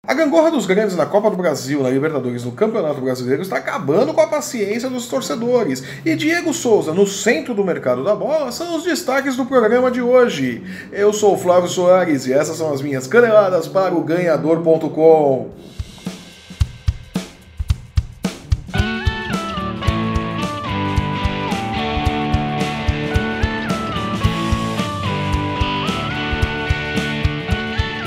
A gangorra dos grandes na Copa do Brasil, na Libertadores, no Campeonato Brasileiro está acabando com a paciência dos torcedores. E Diego Souza, no centro do mercado da bola, são os destaques do programa de hoje. Eu sou o Flávio Soares e essas são as minhas caneladas para o Ganhador.com.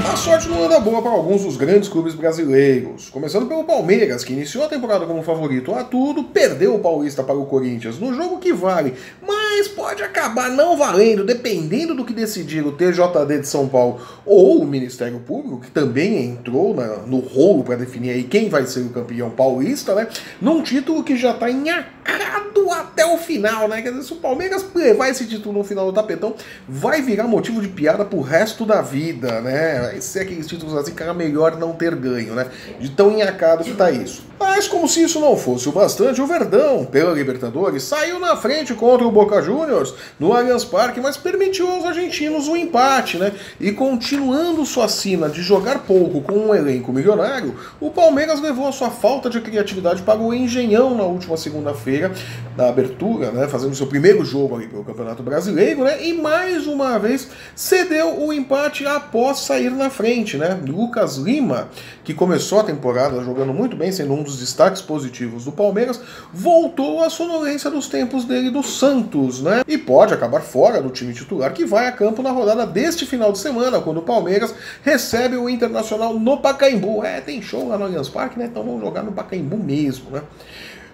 A sorte não anda boa para alguns dos grandes clubes brasileiros. Começando pelo Palmeiras, que iniciou a temporada como favorito a tudo, perdeu o Paulista para o Corinthians no jogo que vale, mas pode acabar não valendo, dependendo do que decidir o TJD de São Paulo ou o Ministério Público, que também entrou no rolo para definir aí quem vai ser o campeão paulista, né? Num título que já está enhacado até o final, né? Quer dizer, se o Palmeiras levar esse título no final do tapetão, vai virar motivo de piada pro resto da vida, né? Vai ser aqueles títulos assim que era melhor não ter ganho, né? De tão enhacado que tá isso. Mas como se isso não fosse o bastante, o Verdão, pela Libertadores, saiu na frente contra o Boca Juniors no Allianz Parque, mas permitiu aos argentinos um empate, né? E continuando sua sina de jogar pouco com um elenco milionário, o Palmeiras levou a sua falta de criatividade para o Engenhão na última segunda-feira, na abertura, né? Fazendo seu primeiro jogo ali pelo Campeonato Brasileiro, né? E mais uma vez cedeu o empate após sair na frente, né? Lucas Lima, que começou a temporada jogando muito bem, sendo um dos destaques positivos do Palmeiras, voltou à sonolência dos tempos dele do Santos, né? E pode acabar fora do time titular que vai a campo na rodada deste final de semana, quando o Palmeiras recebe o Internacional no Pacaembu. Tem show lá no Allianz Parque, né? Então vamos jogar no Pacaembu mesmo, né?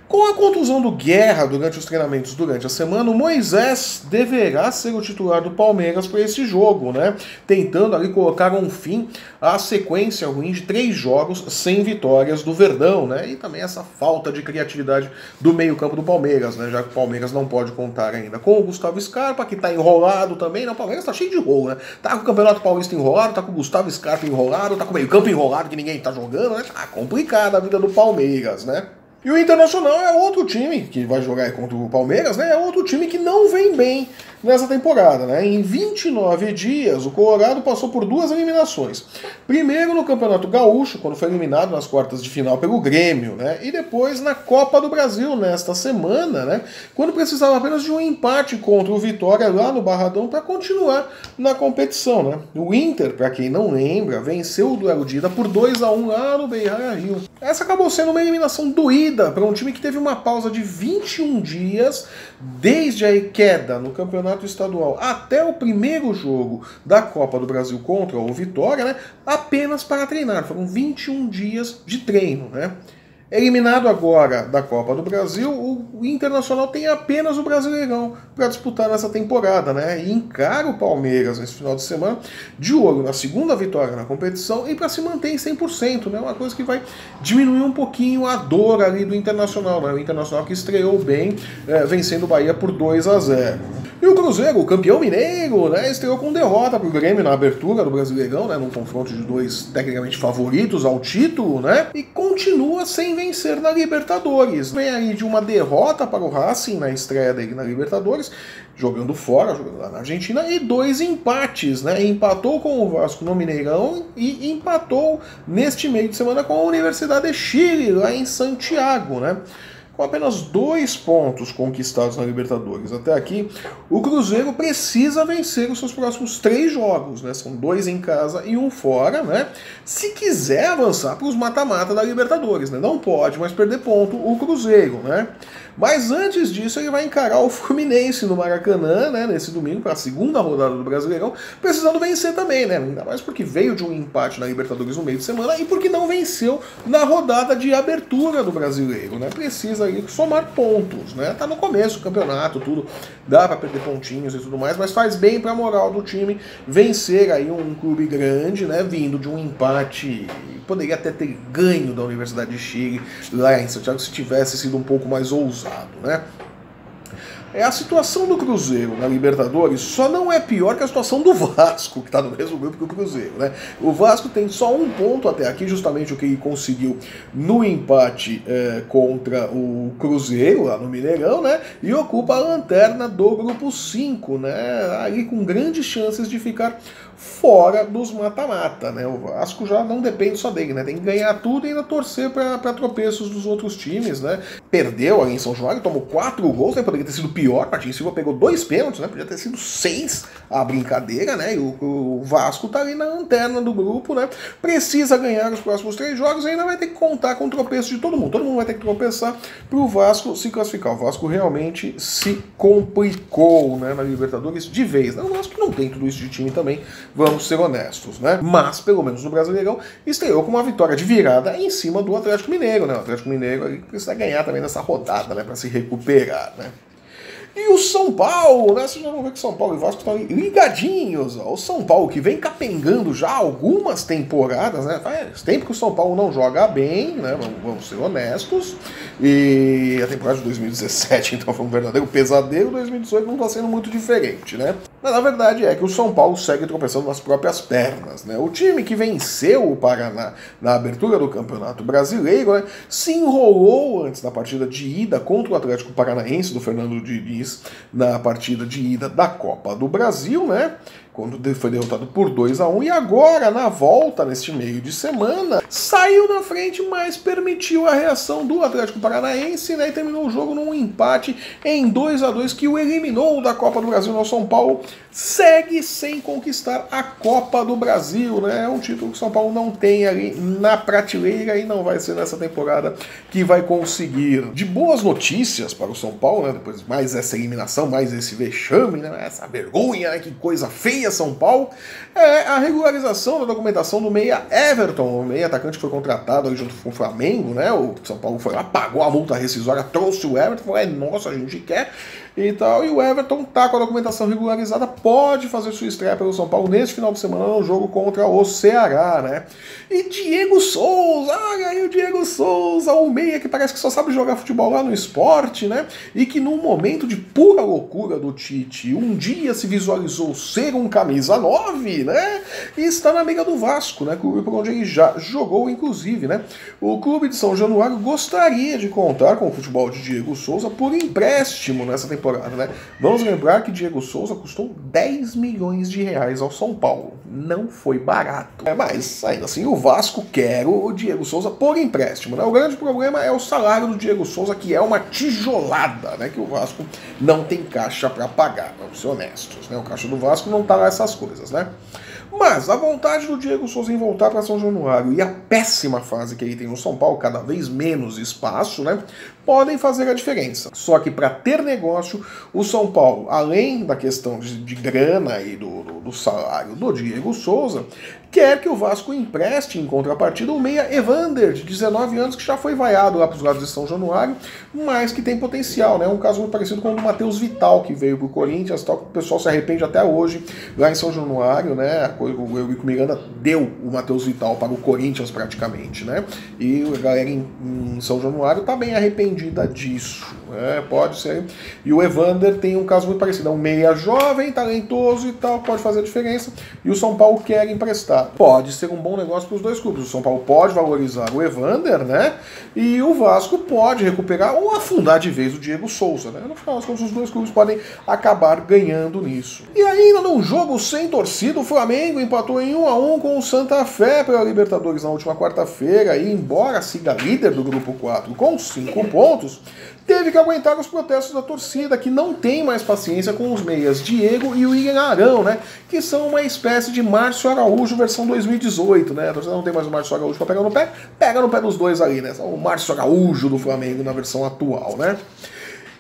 Com a contusão do Guerra durante os treinamentos durante a semana, o Moisés deverá ser o titular do Palmeiras para esse jogo, né? Tentando ali colocar um fim à sequência ruim de 3 jogos sem vitórias do Verdão, né? E também essa falta de criatividade do meio-campo do Palmeiras, né? Já que o Palmeiras não pode contar ainda com o Gustavo Scarpa, que tá enrolado também, né? O Palmeiras tá cheio de rolo, né? Tá com o Campeonato Paulista enrolado, tá com o Gustavo Scarpa enrolado, tá com o meio-campo enrolado que ninguém tá jogando, né? Tá complicada a vida do Palmeiras, né? E o Internacional é outro time que vai jogar contra o Palmeiras, né? É outro time que não vem bem nessa temporada, né? Em 29 dias, o Colorado passou por 2 eliminações. Primeiro no Campeonato Gaúcho, quando foi eliminado nas quartas de final pelo Grêmio, né? E depois na Copa do Brasil, nesta semana, né? Quando precisava apenas de um empate contra o Vitória lá no Barradão para continuar na competição, né? O Inter, para quem não lembra, venceu o duelo de ida por 2-1 lá no Beira-Rio. Essa acabou sendo uma eliminação doída para um time que teve uma pausa de 21 dias desde a queda no Campeonato Estadual até o primeiro jogo da Copa do Brasil contra o Vitória, né, apenas para treinar. Foram 21 dias de treino, né? Eliminado agora da Copa do Brasil, o Internacional tem apenas o Brasileirão para disputar nessa temporada, né? E encara o Palmeiras nesse final de semana de olho na segunda vitória na competição e para se manter em 100%, né? Uma coisa que vai diminuir um pouquinho a dor ali do Internacional, né? O Internacional que estreou bem, vencendo o Bahia por 2-0. E o Cruzeiro, o campeão mineiro, né, estreou com derrota para o Grêmio na abertura do Brasileirão, né, num confronto de 2 tecnicamente favoritos ao título, né, e continua sem vencer na Libertadores. Vem aí de uma derrota para o Racing na estreia dele na Libertadores, jogando fora, jogando lá na Argentina, e 2 empates, né, empatou com o Vasco no Mineirão e empatou neste meio de semana com a Universidade de Chile, lá em Santiago, né. Com apenas 2 pontos conquistados na Libertadores até aqui, o Cruzeiro precisa vencer os seus próximos 3 jogos, né? São 2 em casa e 1 fora, né? Se quiser avançar para os mata-mata da Libertadores, né? Não pode mais perder ponto o Cruzeiro, né? Mas antes disso ele vai encarar o Fluminense no Maracanã, né? Nesse domingo, para a segunda rodada do Brasileirão, precisando vencer também, né? Ainda mais porque veio de um empate na Libertadores no meio de semana e porque não venceu na rodada de abertura do Brasileiro, né? Precisa aí somar pontos, né? Tá no começo do campeonato, tudo, dá para perder pontinhos e tudo mais, mas faz bem para a moral do time vencer aí um clube grande, né? Vindo de um empate, poderia até ter ganho da Universidade de Chile lá em Santiago se tivesse sido um pouco mais ousado, né? A situação do Cruzeiro na Libertadores só não é pior que a situação do Vasco, que está no mesmo grupo que o Cruzeiro, né? O Vasco tem só 1 ponto até aqui, justamente o que ele conseguiu no empate contra o Cruzeiro, lá no Mineirão, né? E ocupa a lanterna do grupo 5, né? Ali com grandes chances de ficar fora dos mata-mata, né? O Vasco já não depende só dele, né? Tem que ganhar tudo e ainda torcer para tropeços dos outros times, né? Perdeu ali em São Januário, tomou 4 gols, né? Poderia ter sido pior, Martin Silva pegou 2 pênaltis, né? Podia ter sido 6 a brincadeira, né? E o Vasco tá ali na lanterna do grupo, né? Precisa ganhar os próximos 3 jogos e ainda vai ter que contar com o tropeço de todo mundo. Todo mundo vai ter que tropeçar pro Vasco se classificar. O Vasco realmente se complicou, né? Na Libertadores de vez, né? O Vasco não tem tudo isso de time também, vamos ser honestos, né? Mas, pelo menos no Brasileirão, estreou com uma vitória de virada em cima do Atlético Mineiro, né? O Atlético Mineiro ali precisa ganhar também nessa rodada, né? Para se recuperar, né? E o São Paulo, né? Vocês já vão ver que São Paulo e Vasco estão ligadinhos. Ó. O São Paulo que vem capengando já algumas temporadas, né? Faz tempo que o São Paulo não joga bem, né? Vamos ser honestos. E a temporada de 2017, então, foi um verdadeiro pesadelo. 2018 não está sendo muito diferente, né? Mas a verdade é que o São Paulo segue tropeçando nas próprias pernas, né? O time que venceu o Paraná na abertura do Campeonato Brasileiro, né, se enrolou antes da partida de ida contra o Atlético Paranaense do Fernando Diniz na partida de ida da Copa do Brasil, né? Quando foi derrotado por 2-1, e agora, na volta, neste meio de semana, saiu na frente, mas permitiu a reação do Atlético Paranaense, né, e terminou o jogo num empate em 2-2, que o eliminou da Copa do Brasil. No São Paulo segue sem conquistar a Copa do Brasil, né, é um título que o São Paulo não tem ali na prateleira e não vai ser nessa temporada que vai conseguir. De boas notícias para o São Paulo, né, depois mais essa eliminação, mais esse vexame, né, essa vergonha, né, que coisa feia, São Paulo, é a regularização da documentação do meia Everton, o meia atacante que foi contratado ali junto com o Flamengo, né? O São Paulo foi lá, pagou a multa rescisória, trouxe o Everton, falou, nossa, a gente quer e tal, e o Everton tá com a documentação regularizada, pode fazer sua estreia pelo São Paulo neste final de semana no jogo contra o Ceará, né? E Diego Souza, olha aí o Diego Souza, o meia que parece que só sabe jogar futebol lá no Sport, né? E que num momento de pura loucura do Tite, um dia se visualizou ser um camisa 9, né? E está na amiga do Vasco, né? Clube por onde ele já jogou, inclusive, né? O clube de São Januário gostaria de contar com o futebol de Diego Souza por empréstimo nessa temporada, né? Vamos lembrar que Diego Souza custou 10 milhões de reais ao São Paulo. Não foi barato. Mas, ainda assim, o Vasco quer o Diego Souza por empréstimo, né? O grande problema é o salário do Diego Souza, que é uma tijolada, né? Que o Vasco não tem caixa para pagar, vamos ser honestos, né? O caixa do Vasco não tá lá essas coisas, né? Mas a vontade do Diego Souza em voltar para São Januário e a péssima fase que ele tem no São Paulo, cada vez menos espaço, né, podem fazer a diferença. Só que para ter negócio, o São Paulo, além da questão de grana e do salário do Diego Souza, quer que o Vasco empreste em contrapartida o meia Evander, de 19 anos, que já foi vaiado lá para os lados de São Januário, mas que tem potencial, né? Um caso muito parecido com o do Matheus Vital, que veio para o Corinthians, tal, que o pessoal se arrepende até hoje, lá em São Januário, né? O Eurico Miranda deu o Matheus Vital para o Corinthians praticamente, né? E a galera em São Januário tá bem arrependida disso, né? Pode ser. E o Evander tem um caso muito parecido, é um meia jovem, talentoso e tal, pode fazer a diferença, e o São Paulo quer emprestar. Pode ser um bom negócio para os dois clubes. O São Paulo pode valorizar o Evander, né? E o Vasco pode recuperar ou afundar de vez o Diego Souza, né? No final das contas, os dois clubes podem acabar ganhando nisso. E ainda num jogo sem torcida, o Flamengo empatou em 1-1 com o Santa Fé pela Libertadores na última quarta-feira e, embora siga líder do grupo 4 com 5 pontos, teve que aguentar os protestos da torcida, que não tem mais paciência com os meias Diego e o William Arão, né? Que são uma espécie de Márcio Araújo versão 2018, né? A torcida não tem mais o Márcio Araújo para pegar no pé, pega no pé dos dois ali, né? O Márcio Araújo do Flamengo na versão atual, né?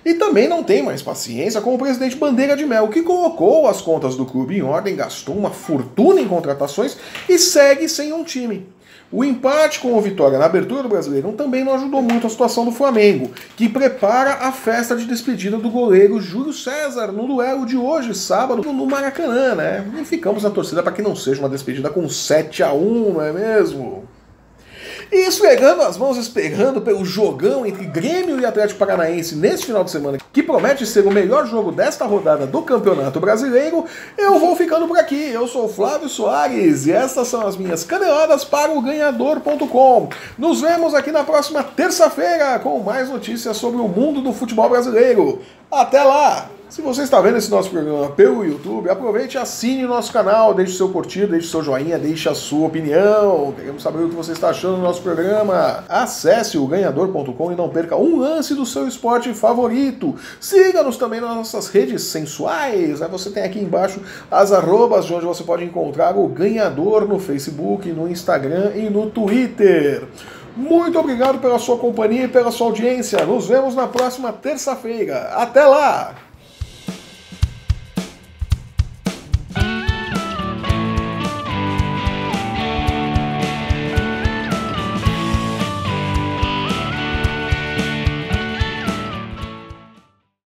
E também não tem mais paciência com o presidente Bandeira de Mel, que colocou as contas do clube em ordem, gastou uma fortuna em contratações e segue sem um time. O empate com o Vitória na abertura do Brasileirão também não ajudou muito a situação do Flamengo, que prepara a festa de despedida do goleiro Júlio César no duelo de hoje, sábado, no Maracanã, né? E ficamos na torcida para que não seja uma despedida com 7-1, não é mesmo? E esfregando as mãos, esperando pelo jogão entre Grêmio e Atlético Paranaense neste final de semana, que promete ser o melhor jogo desta rodada do Campeonato Brasileiro, eu vou ficando por aqui. Eu sou o Flávio Soares e estas são as minhas caneladas para o Ganhador.com. Nos vemos aqui na próxima terça-feira com mais notícias sobre o mundo do futebol brasileiro. Até lá! Se você está vendo esse nosso programa pelo YouTube, aproveite e assine o nosso canal, deixe o seu curtir, deixe o seu joinha, deixe a sua opinião. Queremos saber o que você está achando do nosso programa. Acesse o ganhador.com e não perca um lance do seu esporte favorito. Siga-nos também nas nossas redes sensuais, né? Você tem aqui embaixo as arrobas de onde você pode encontrar o Ganhador no Facebook, no Instagram e no Twitter. Muito obrigado pela sua companhia e pela sua audiência. Nos vemos na próxima terça-feira. Até lá!